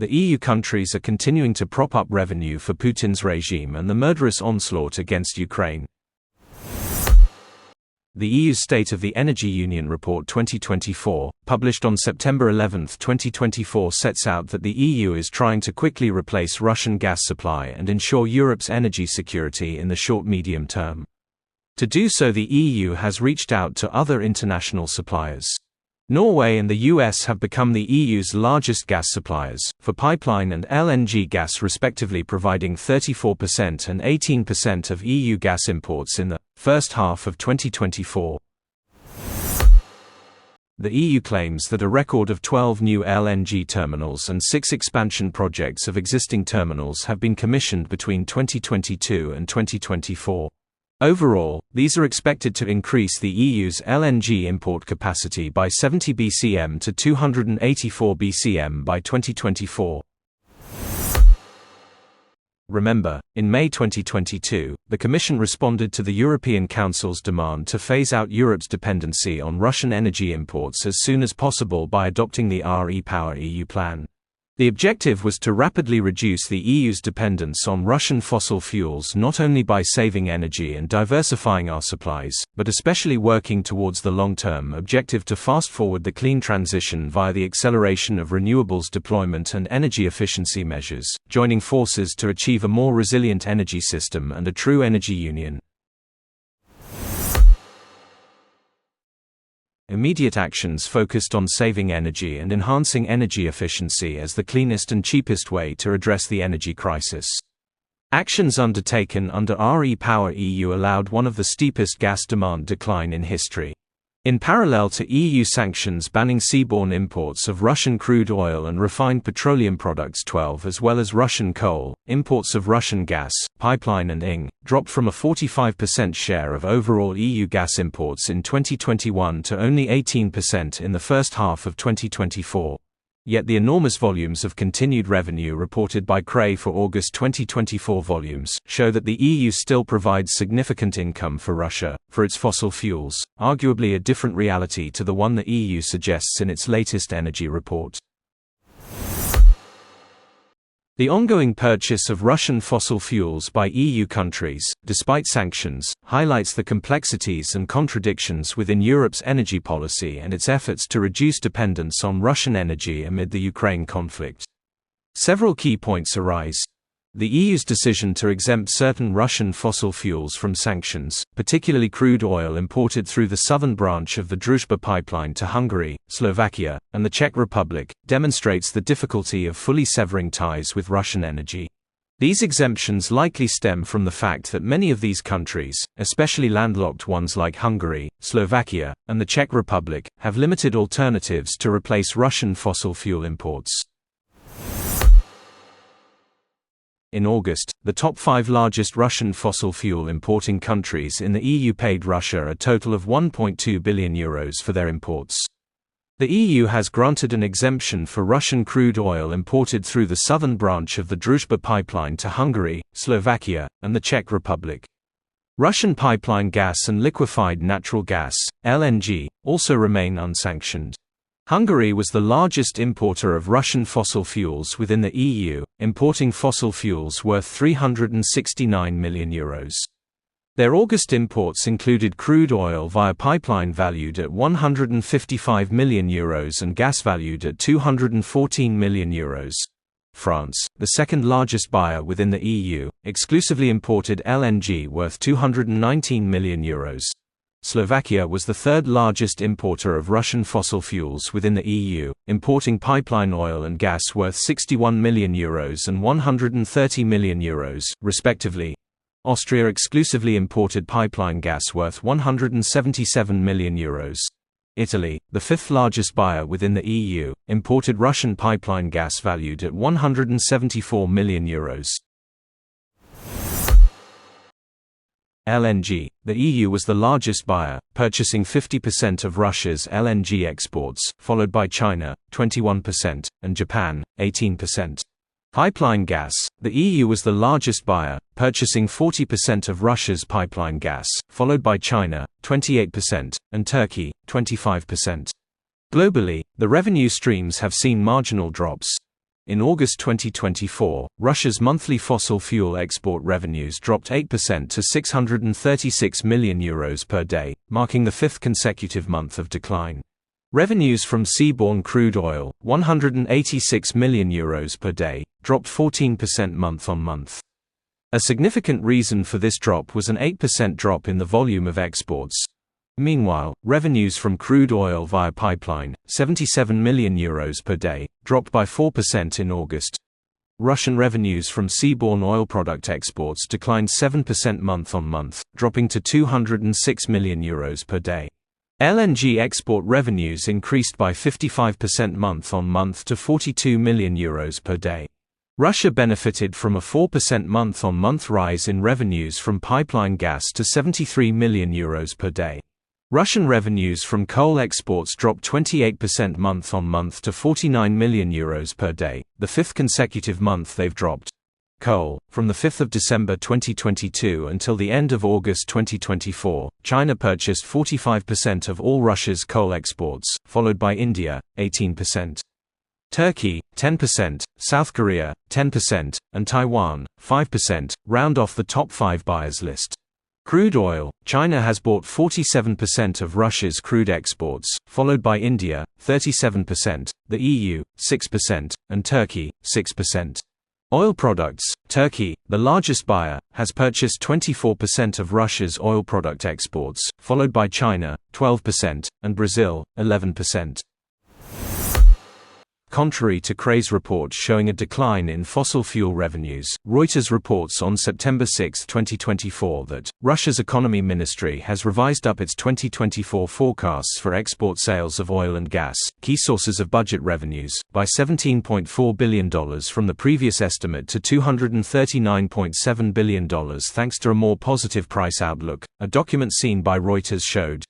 The EU countries are continuing to prop up revenue for Putin's regime and the murderous onslaught against Ukraine. The EU's State of the Energy Union Report 2024, published on September 11, 2024, sets out that the EU is trying to quickly replace Russian gas supply and ensure Europe's energy security in the short-medium term. To do so, the EU has reached out to other international suppliers. Norway and the US have become the EU's largest gas suppliers, for pipeline and LNG gas respectively, providing 34% and 18% of EU gas imports in the first half of 2024. The EU claims that a record of 12 new LNG terminals and 6 expansion projects of existing terminals have been commissioned between 2022 and 2024. Overall, these are expected to increase the EU's LNG import capacity by 70 BCM to 284 BCM by 2024. Remember, in May 2022, the Commission responded to the European Council's demand to phase out Europe's dependency on Russian energy imports as soon as possible by adopting the REPowerEU plan. The objective was to rapidly reduce the EU's dependence on Russian fossil fuels, not only by saving energy and diversifying our supplies, but especially working towards the long-term objective to fast-forward the clean transition via the acceleration of renewables deployment and energy efficiency measures, joining forces to achieve a more resilient energy system and a true energy union. Immediate actions focused on saving energy and enhancing energy efficiency as the cleanest and cheapest way to address the energy crisis. Actions undertaken under REPowerEU allowed one of the steepest gas demand decline in history. In parallel to EU sanctions banning seaborne imports of Russian crude oil and refined petroleum products, 12 as well as Russian coal, imports of Russian gas, pipeline and ING, dropped from a 45% share of overall EU gas imports in 2021 to only 18% in the first half of 2024. Yet the enormous volumes of continued revenue reported by Crea for August 2024 volumes show that the EU still provides significant income for Russia, for its fossil fuels, arguably a different reality to the one the EU suggests in its latest energy report. The ongoing purchase of Russian fossil fuels by EU countries, despite sanctions, highlights the complexities and contradictions within Europe's energy policy and its efforts to reduce dependence on Russian energy amid the Ukraine conflict. Several key points arise. The EU's decision to exempt certain Russian fossil fuels from sanctions, particularly crude oil imported through the southern branch of the Druzhba pipeline to Hungary, Slovakia, and the Czech Republic, demonstrates the difficulty of fully severing ties with Russian energy. These exemptions likely stem from the fact that many of these countries, especially landlocked ones like Hungary, Slovakia, and the Czech Republic, have limited alternatives to replace Russian fossil fuel imports. In August, the top 5 largest Russian fossil fuel importing countries in the EU paid Russia a total of €1.2 billion for their imports. The EU has granted an exemption for Russian crude oil imported through the southern branch of the Druzhba pipeline to Hungary, Slovakia, and the Czech Republic. Russian pipeline gas and liquefied natural gas, LNG, also remain unsanctioned. Hungary was the largest importer of Russian fossil fuels within the EU, importing fossil fuels worth €369 million. Their August imports included crude oil via pipeline valued at €155 million and gas valued at €214 million. France, the second largest buyer within the EU, exclusively imported LNG worth €219 million. Slovakia was the third largest importer of Russian fossil fuels within the EU, importing pipeline oil and gas worth €61 million and €130 million, respectively. Austria exclusively imported pipeline gas worth €177 million. Italy, the fifth largest buyer within the EU, imported Russian pipeline gas valued at €174 million. LNG, the EU was the largest buyer, purchasing 50% of Russia's LNG exports, followed by China, 21%, and Japan, 18%. Pipeline gas, the EU was the largest buyer, purchasing 40% of Russia's pipeline gas, followed by China, 28%, and Turkey, 25%. Globally, the revenue streams have seen marginal drops. In August 2024, Russia's monthly fossil fuel export revenues dropped 8% to €636 million per day, marking the fifth consecutive month of decline. Revenues from seaborne crude oil, €186 million per day, dropped 14% month-on-month. A significant reason for this drop was an 8% drop in the volume of exports. Meanwhile, revenues from crude oil via pipeline, €77 million per day, dropped by 4% in August. Russian revenues from seaborne oil product exports declined 7% month-on-month, dropping to €206 million per day. LNG export revenues increased by 55% month-on-month to €42 million per day. Russia benefited from a 4% month-on-month rise in revenues from pipeline gas to €73 million per day. Russian revenues from coal exports dropped 28% month-on-month to €49 million per day, the fifth consecutive month they've dropped. Coal. From the 5th of December 2022 until the end of August 2024, China purchased 45% of all Russia's coal exports, followed by India, 18%. Turkey, 10%, South Korea, 10%, and Taiwan, 5%, round off the top 5 buyers list. Crude oil. China has bought 47% of Russia's crude exports, followed by India, 37%, the EU, 6%, and Turkey, 6%. Oil products. Turkey, the largest buyer, has purchased 24% of Russia's oil product exports, followed by China, 12%, and Brazil, 11%. Contrary to Crea's report showing a decline in fossil fuel revenues, Reuters reports on September 6, 2024 that Russia's economy ministry has revised up its 2024 forecasts for export sales of oil and gas, key sources of budget revenues, by $17.4 billion from the previous estimate to $239.7 billion thanks to a more positive price outlook, a document seen by Reuters showed.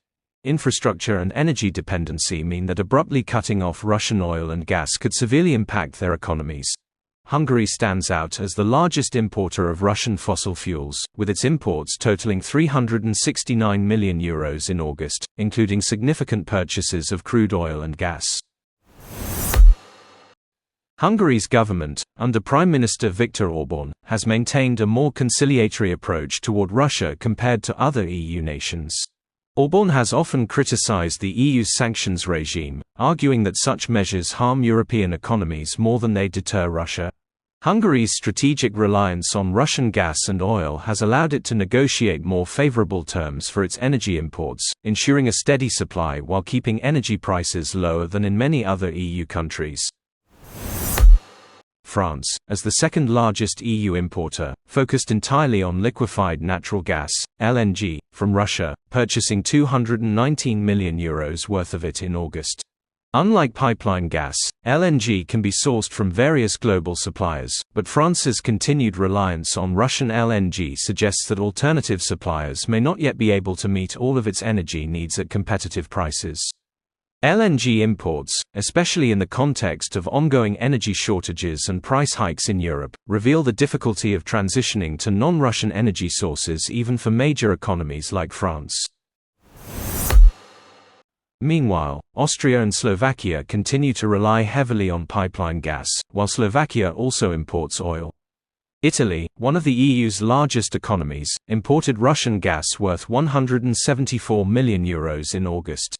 Infrastructure and energy dependency mean that abruptly cutting off Russian oil and gas could severely impact their economies. Hungary stands out as the largest importer of Russian fossil fuels, with its imports totaling €369 million in August, including significant purchases of crude oil and gas. Hungary's government, under Prime Minister Viktor Orbán, has maintained a more conciliatory approach toward Russia compared to other EU nations. Orbán has often criticized the EU's sanctions regime, arguing that such measures harm European economies more than they deter Russia. Hungary's strategic reliance on Russian gas and oil has allowed it to negotiate more favorable terms for its energy imports, ensuring a steady supply while keeping energy prices lower than in many other EU countries. France, as the second-largest EU importer, focused entirely on liquefied natural gas, LNG, from Russia, purchasing €219 million worth of it in August. Unlike pipeline gas, LNG can be sourced from various global suppliers, but France's continued reliance on Russian LNG suggests that alternative suppliers may not yet be able to meet all of its energy needs at competitive prices. LNG imports, especially in the context of ongoing energy shortages and price hikes in Europe, reveal the difficulty of transitioning to non-Russian energy sources even for major economies like France. Meanwhile, Austria and Slovakia continue to rely heavily on pipeline gas, while Slovakia also imports oil. Italy, one of the EU's largest economies, imported Russian gas worth €174 million in August.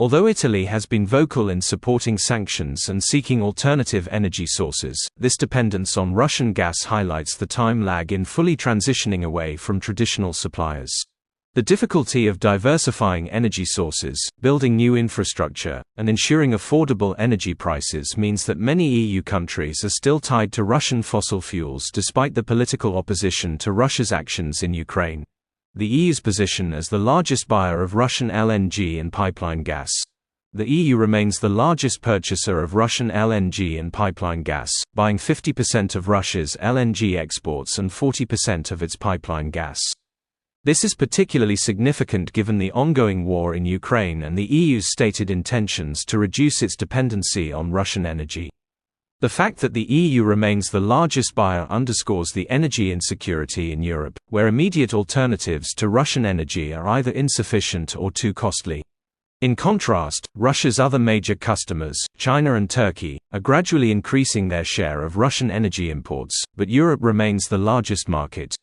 Although Italy has been vocal in supporting sanctions and seeking alternative energy sources, this dependence on Russian gas highlights the time lag in fully transitioning away from traditional suppliers. The difficulty of diversifying energy sources, building new infrastructure, and ensuring affordable energy prices means that many EU countries are still tied to Russian fossil fuels despite the political opposition to Russia's actions in Ukraine. The EU's position as the largest buyer of Russian LNG and pipeline gas. The EU remains the largest purchaser of Russian LNG and pipeline gas, buying 50% of Russia's LNG exports and 40% of its pipeline gas. This is particularly significant given the ongoing war in Ukraine and the EU's stated intentions to reduce its dependency on Russian energy. The fact that the EU remains the largest buyer underscores the energy insecurity in Europe, where immediate alternatives to Russian energy are either insufficient or too costly. In contrast, Russia's other major customers, China and Turkey, are gradually increasing their share of Russian energy imports, but Europe remains the largest market.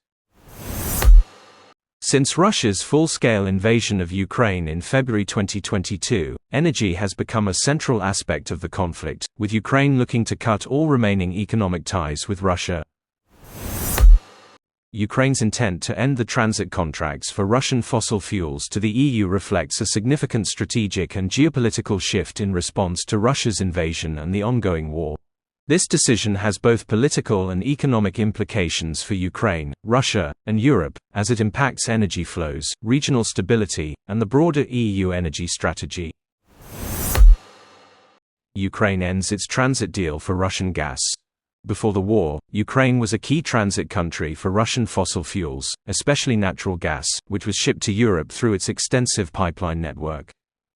Since Russia's full-scale invasion of Ukraine in February 2022, energy has become a central aspect of the conflict, with Ukraine looking to cut all remaining economic ties with Russia. Ukraine's intent to end the transit contracts for Russian fossil fuels to the EU reflects a significant strategic and geopolitical shift in response to Russia's invasion and the ongoing war. This decision has both political and economic implications for Ukraine, Russia, and Europe, as it impacts energy flows, regional stability, and the broader EU energy strategy. Ukraine ends its transit deal for Russian gas. Before the war, Ukraine was a key transit country for Russian fossil fuels, especially natural gas, which was shipped to Europe through its extensive pipeline network.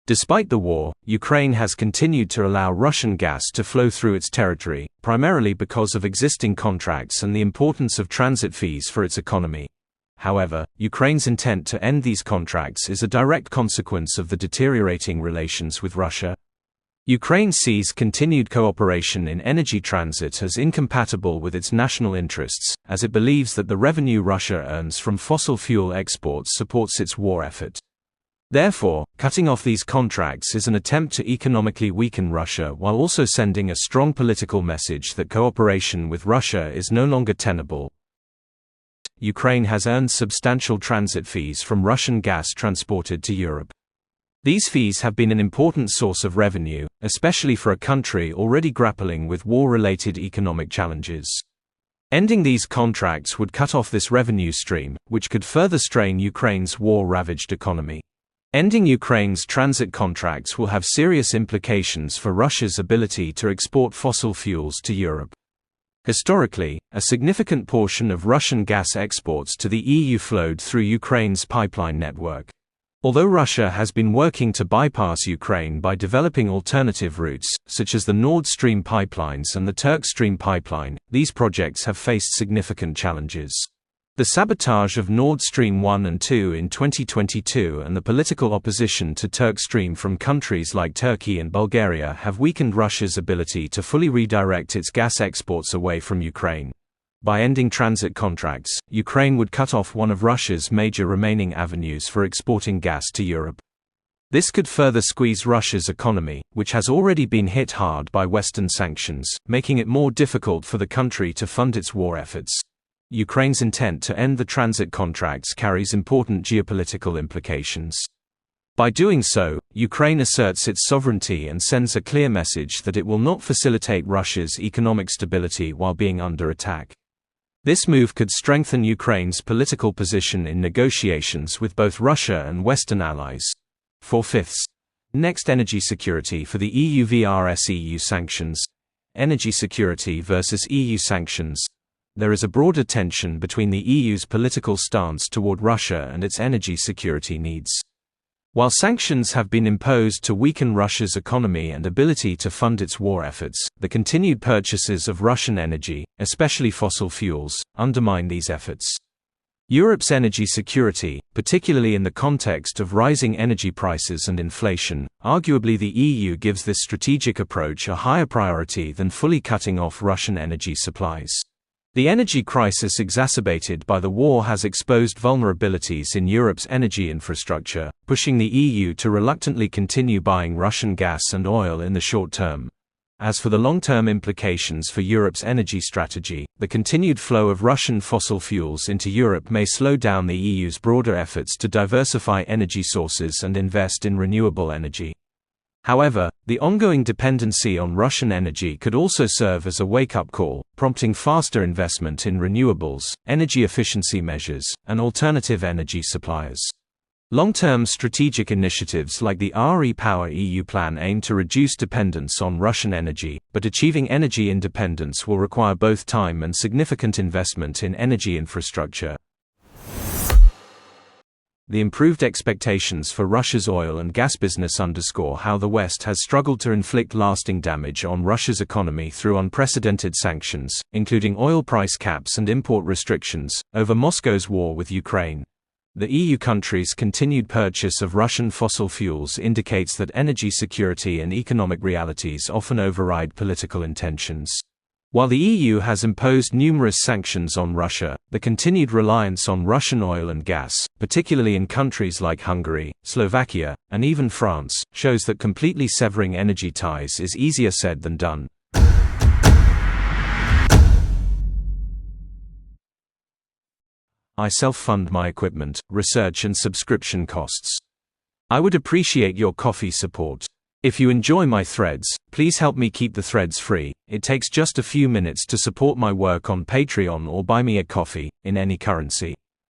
Despite the war, Ukraine has continued to allow Russian gas to flow through its territory, primarily because of existing contracts and the importance of transit fees for its economy. However, Ukraine's intent to end these contracts is a direct consequence of the deteriorating relations with Russia. Ukraine sees continued cooperation in energy transit as incompatible with its national interests, as it believes that the revenue Russia earns from fossil fuel exports supports its war effort. Therefore, cutting off these contracts is an attempt to economically weaken Russia while also sending a strong political message that cooperation with Russia is no longer tenable. Ukraine has earned substantial transit fees from Russian gas transported to Europe. These fees have been an important source of revenue, especially for a country already grappling with war-related economic challenges. Ending these contracts would cut off this revenue stream, which could further strain Ukraine's war-ravaged economy. Ending Ukraine's transit contracts will have serious implications for Russia's ability to export fossil fuels to Europe. Historically, a significant portion of Russian gas exports to the EU flowed through Ukraine's pipeline network. Although Russia has been working to bypass Ukraine by developing alternative routes, such as the Nord Stream pipelines and the Turk Stream pipeline, these projects have faced significant challenges. The sabotage of Nord Stream 1 and 2 in 2022 and the political opposition to Turk Stream from countries like Turkey and Bulgaria have weakened Russia's ability to fully redirect its gas exports away from Ukraine. By ending transit contracts, Ukraine would cut off one of Russia's major remaining avenues for exporting gas to Europe. This could further squeeze Russia's economy, which has already been hit hard by Western sanctions, making it more difficult for the country to fund its war efforts. Ukraine's intent to end the transit contracts carries important geopolitical implications. By doing so, Ukraine asserts its sovereignty and sends a clear message that it will not facilitate Russia's economic stability while being under attack. This move could strengthen Ukraine's political position in negotiations with both Russia and Western allies. 4/5. Next, energy security for the EU vs EU sanctions. Energy security versus EU sanctions. There is a broader tension between the EU's political stance toward Russia and its energy security needs. While sanctions have been imposed to weaken Russia's economy and ability to fund its war efforts, the continued purchases of Russian energy, especially fossil fuels, undermine these efforts. Europe's energy security, particularly in the context of rising energy prices and inflation, arguably the EU gives this strategic approach a higher priority than fully cutting off Russian energy supplies. The energy crisis exacerbated by the war has exposed vulnerabilities in Europe's energy infrastructure, pushing the EU to reluctantly continue buying Russian gas and oil in the short term. As for the long-term implications for Europe's energy strategy, the continued flow of Russian fossil fuels into Europe may slow down the EU's broader efforts to diversify energy sources and invest in renewable energy. However, the ongoing dependency on Russian energy could also serve as a wake-up call, prompting faster investment in renewables, energy efficiency measures, and alternative energy suppliers. Long-term strategic initiatives like the REPower EU plan aim to reduce dependence on Russian energy, but achieving energy independence will require both time and significant investment in energy infrastructure. The improved expectations for Russia's oil and gas business underscore how the West has struggled to inflict lasting damage on Russia's economy through unprecedented sanctions, including oil price caps and import restrictions, over Moscow's war with Ukraine. The EU countries' continued purchase of Russian fossil fuels indicates that energy security and economic realities often override political intentions. While the EU has imposed numerous sanctions on Russia, the continued reliance on Russian oil and gas, particularly in countries like Hungary, Slovakia, and even France, shows that completely severing energy ties is easier said than done. I self-fund my equipment, research and subscription costs. I would appreciate your coffee support. If you enjoy my threads, please help me keep the threads free. It takes just a few minutes to support my work on Patreon or buy me a coffee, in any currency.